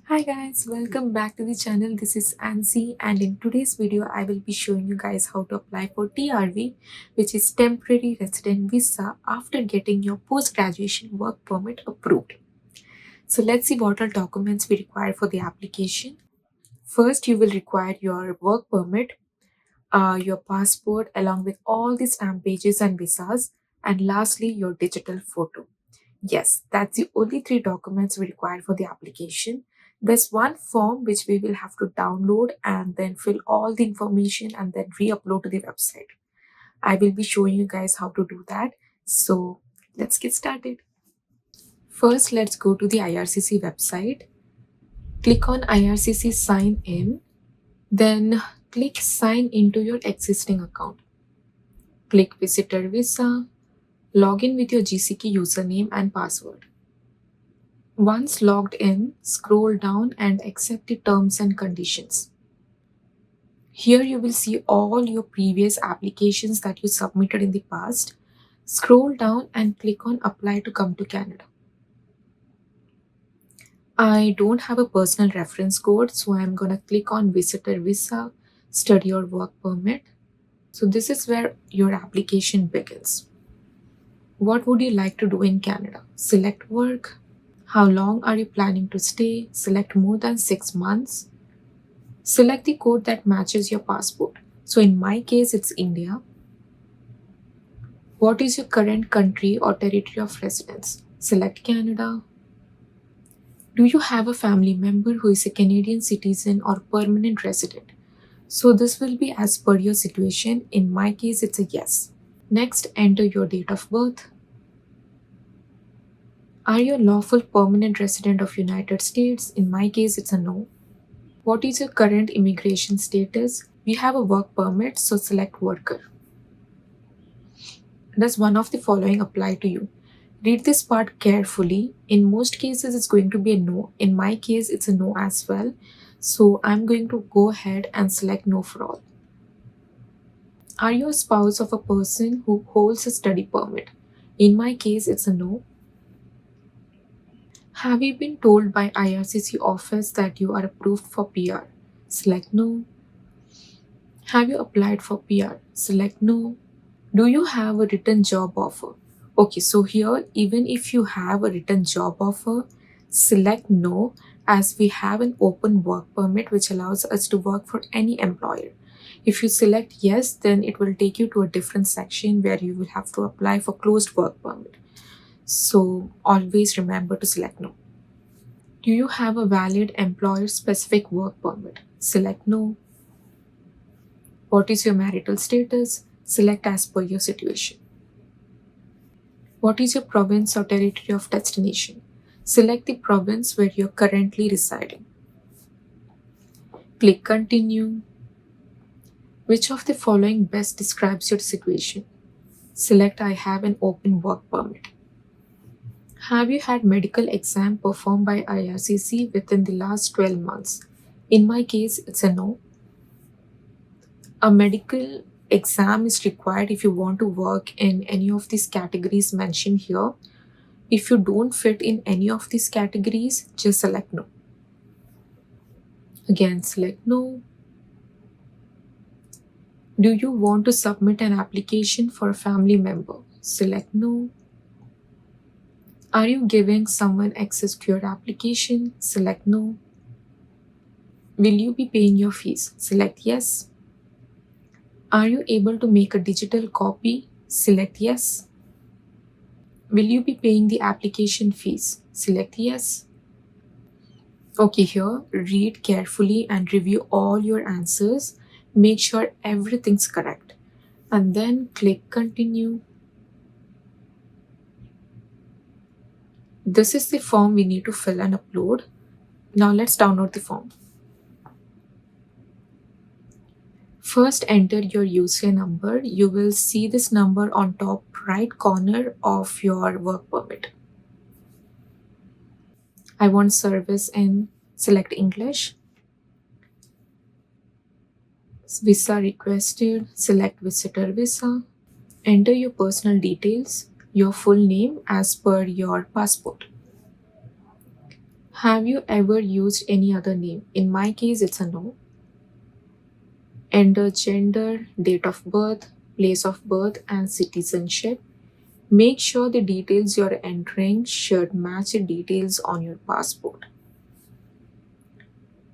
Hi guys, welcome back to the channel. This is Ansi, and in today's video I will be showing you guys how to apply for TRV, which is Temporary Resident Visa, after getting your post-graduation work permit approved. So let's see what all documents we require for the application. First, you will require your work permit, your passport along with all the stamp pages and visas, and lastly your digital photo. Yes, that's the only three documents we require for the application. There's one form which we will have to download and then fill all the information and then re-upload to the website. I will be showing you guys how to do that. So let's get started. First, let's go to the IRCC website. Click on IRCC sign in, then click sign into your existing account. Click visitor visa, log in with your GCK username and password. Once logged in, scroll down and accept the terms and conditions. Here you will see all your previous applications that you submitted in the past. Scroll down and click on apply to come to Canada. I don't have a personal reference code, so I'm gonna click on visitor visa, study or work permit. So this is where your application begins. What would you like to do in Canada? Select work. How long are you planning to stay? Select more than 6 months. Select the code that matches your passport. So in my case, it's India. What is your current country or territory of residence? Select Canada. Do you have a family member who is a Canadian citizen or permanent resident? So this will be as per your situation. In my case, it's a yes. Next, enter your date of birth. Are you a lawful permanent resident of United States? In my case, it's a no. What is your current immigration status? We have a work permit, so select worker. Does one of the following apply to you? Read this part carefully. In most cases, it's going to be a no. In my case, it's a no as well. So I'm going to go ahead and select no for all. Are you a spouse of a person who holds a study permit? In my case, it's a no. Have you been told by IRCC office that you are approved for PR? Select no. Have you applied for PR? Select no. Do you have a written job offer? Okay, so here, even if you have a written job offer, select no, as we have an open work permit which allows us to work for any employer. If you select yes, then it will take you to a different section where you will have to apply for closed work permit. So always remember to select no. Do you have a valid employer specific work permit? Select no. What is your marital status? Select as per your situation. What is your province or territory of destination? Select the province where you're currently residing. Click continue. Which of the following best describes your situation? Select I have an open work permit. Have you had medical exam performed by IRCC within the last 12 months? In my case, it's a no. A medical exam is required if you want to work in any of these categories mentioned here. If you don't fit in any of these categories, just select no. Again, select no. Do you want to submit an application for a family member? Select no. Are you giving someone access to your application? Select no. Will you be paying your fees? Select yes. Are you able to make a digital copy? Select yes. Will you be paying the application fees? Select yes. Okay, here, read carefully and review all your answers. Make sure everything's correct. And then click continue. This is the form we need to fill and upload. Now let's download the form. First, enter your user number. You will see this number on top right corner of your work permit. I want service in, select English. Visa requested, select visitor visa. Enter your personal details, your full name as per your passport. Have you ever used any other name? In my case, it's a no. Enter gender, date of birth, place of birth, and citizenship. Make sure the details you're entering should match the details on your passport.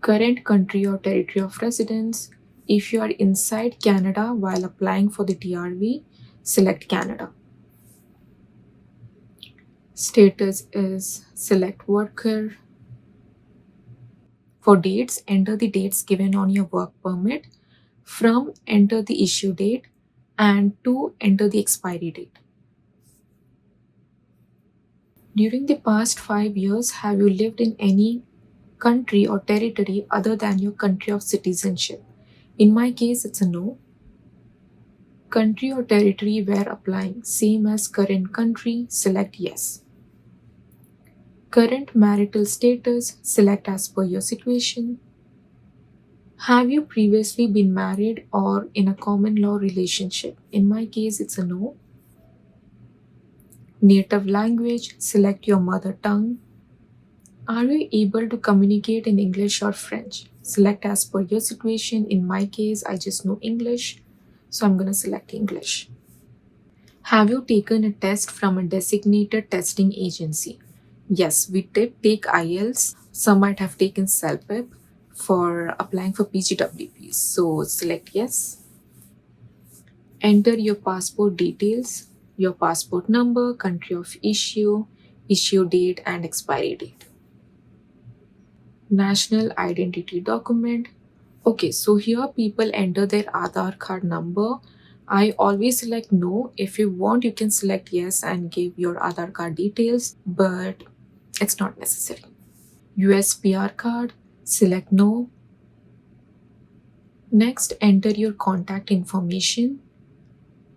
Current country or territory of residence. If you are inside Canada while applying for the TRV, select Canada. Status is select worker. For dates, enter the dates given on your work permit. From, enter the issue date, and to, enter the expiry date. During the past 5 years, have you lived in any country or territory other than your country of citizenship? In my case, it's a no. Country or territory where applying, same as current country, select yes. Current marital status, select as per your situation. Have you previously been married or in a common law relationship? In my case, it's a no. Native language, select your mother tongue. Are you able to communicate in English or French? Select as per your situation. In my case, I just know English, so I'm going to select English. Have you taken a test from a designated testing agency? Yes, we did take IELTS. Some might have taken CELPIP for applying for PGWP. So select yes. Enter your passport details, your passport number, country of issue, issue date, and expiry date. National identity document. Okay, so here people enter their Aadhaar card number. I always select no. If you want, you can select yes and give your Aadhaar card details, but it's not necessary. USPR card, select no. Next, enter your contact information,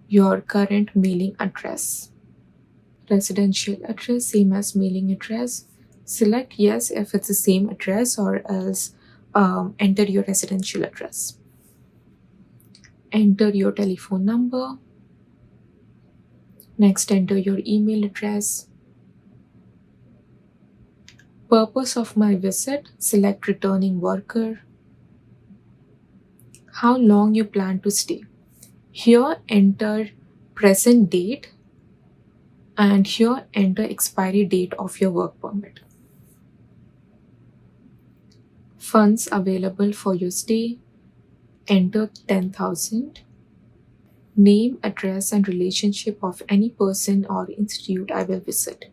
your current mailing address. Residential address, same as mailing address. Select yes if it's the same address, or else enter your residential address. Enter your telephone number. Next, enter your email address. Purpose of my visit, select returning worker. How long you plan to stay. Here, enter present date, and here enter expiry date of your work permit. Funds available for your stay, enter 10,000. Name, address, and relationship of any person or institute I will visit.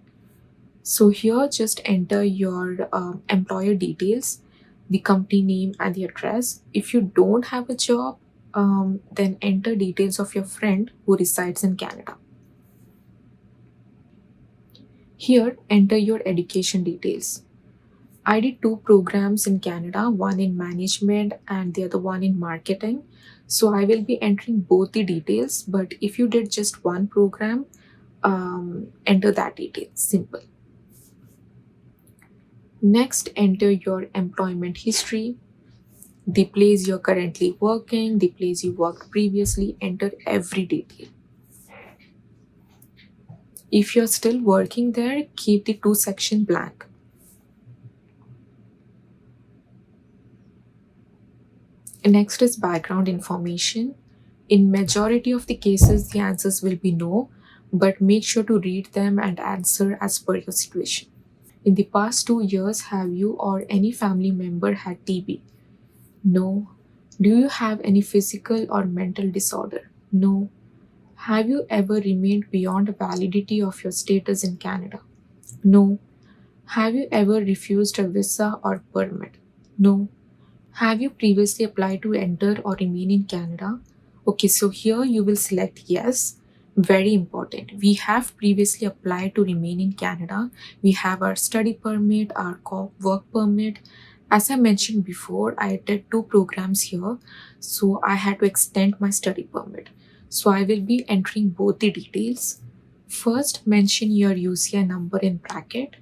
So here just enter your employer details, the company name, and the address. If you don't have a job, then enter details of your friend who resides in Canada. Here, enter your education details. I did 2 programs in Canada, one in management and the other one in marketing. So I will be entering both the details, but if you did just one program, enter that detail. Simple. Next, enter your employment history, the place you're currently working, the place you worked previously, enter every detail. If you're still working there, keep the 2 section blank. Next is background information. In majority of the cases, the answers will be no, but make sure to read them and answer as per your situation. In the past 2 years, have you or any family member had TB? No. Do you have any physical or mental disorder? No. Have you ever remained beyond the validity of your status in Canada? No. Have you ever refused a visa or permit? No. Have you previously applied to enter or remain in Canada? Okay, so here you will select yes. Very important. We have previously applied to remain in Canada. We have our study permit, our work permit. As I mentioned before, I did 2 programs here, so I had to extend my study permit. So I will be entering both the details. First, mention your UCI number in bracket.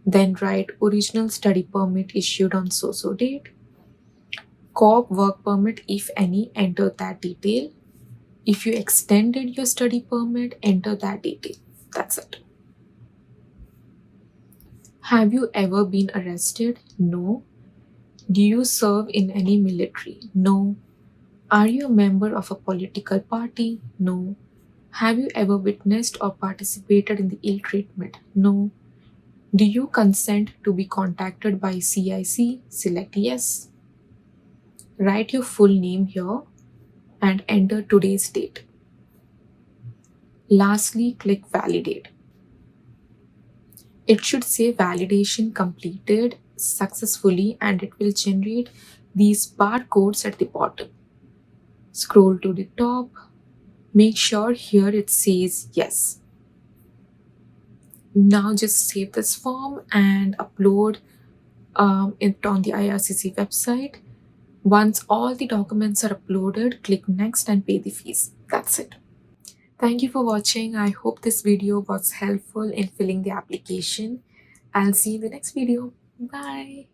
Then write original study permit issued on so date. COP work permit, if any, enter that detail. If you extended your study permit, enter that detail. That's it. Have you ever been arrested? No. Do you serve in any military? No. Are you a member of a political party? No. Have you ever witnessed or participated in the ill treatment? No. Do you consent to be contacted by CIC? Select yes. Write your full name here and enter today's date. Lastly, click validate. It should say validation completed successfully and it will generate these barcodes at the bottom. Scroll to the top. Make sure here it says yes. Now just save this form and upload it on the IRCC website. Once all the documents are uploaded, click next and pay the fees. That's it. Thank you for watching. I hope this video was helpful in filling the application. I'll see you in the next video. Bye.